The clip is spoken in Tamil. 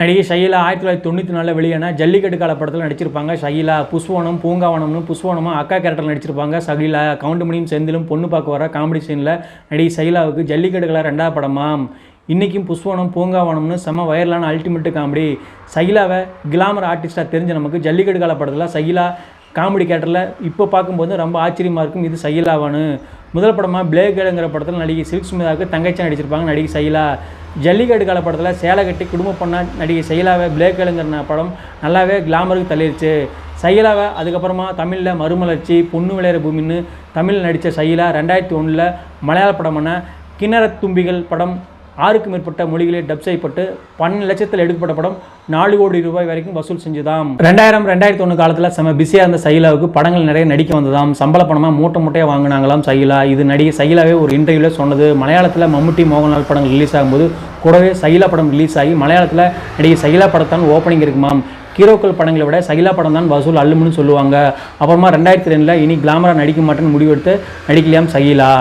நடிகை ஷகிலா 1994 வெளியான ஜல்லிக்கட்டு கால படத்தில் நடிச்சிருப்பாங்க. ஷகிலா புஷ்பவனம் பூங்காவனம்னு புஷ்பவனமாக அக்கா கேரக்டரில் நடிச்சிருப்பாங்க. ஷகிலா கவுண்டமணியும் செந்திலும் பொண்ணு பார்க்க வர காமெடி சீனில் நடிகை ஷகிலாவுக்கு ஜல்லிக்கட்டு கால 2வது படமாம். இன்றைக்கும் புஷ்பவனம் பூங்காவனம்னு செம்ம வைரலான அல்டிமேட்டு காமெடி. ஷகிலாவை கிளாமர் ஆர்டிஸ்ட்டாக தெரிஞ்ச நமக்கு ஜல்லிக்கட்டு கால படத்தில் ஷகிலா காமெடி கேரக்டரில் இப்போ பார்க்கும்போது ரொம்ப ஆச்சரியமாக இருக்கும். இது ஷகிலாவானு முதல் படமாக பிளேகேடுங்கிற படத்தில் நடிகை சில்க் ஸ்மிதாவுக்கு தங்கச்சியாக நடிச்சிருப்பாங்க நடிகை ஷகிலா. ஜல்லிக்கட்டு கால படத்தில் சேலை கட்டி குடும்ப பொண்ணா நடிகை ஷகிலாவை பிளேகேடுங்கிற படம் நல்லாவே கிளாமருக்கு தள்ளிடுச்சு. ஷகிலாவை அதுக்கப்புறமா தமிழில் மறுமலர்ச்சி பொண்ணு விளையாட பூமின்னு தமிழில் நடித்த ஷகிலா 2001 மலையாள படமான கிண்ணறத் தும்பிகள் படம் 6க்கும் மேற்பட்ட மொழிகளில் டப் செய்யப்பட்டு 12 லட்சத்தில் எடுக்கப்பட்ட படம் 4 கோடி ரூபாய் வரைக்கும் வசூல் செஞ்சுதாம். 2001 காலத்தில் செம பிஸியாக இருந்த ஷகிலாவுக்கு படங்கள் நிறைய நடிக்க வந்ததாம். சம்பள பணமாக மூட்டையாக வாங்கினாங்களாம் ஷகிலா. இது நடிகை ஷகிலாவே ஒரு இன்டர்வியூவில் சொன்னது. மலையாளத்தில் மம்முட்டி மோகன்லால் படங்கள் ரிலீஸ் ஆகும்போது கூடவே ஷகிலா படம் ரிலீஸ் ஆகி மலையாளத்தில் நடிகை ஷகிலா படத்தான் ஓப்பனிங் இருக்குமாம். ஹீரோக்கள் படங்களை விட ஷகிலா படம் தான் வசூல் அள்ளும்னு சொல்லுவாங்க. அப்புறமா 2002 இனி கிளாமராக நடிக்க மாட்டேன்னு முடிவெடுத்து நடிக்கலையாம் ஷகிலா.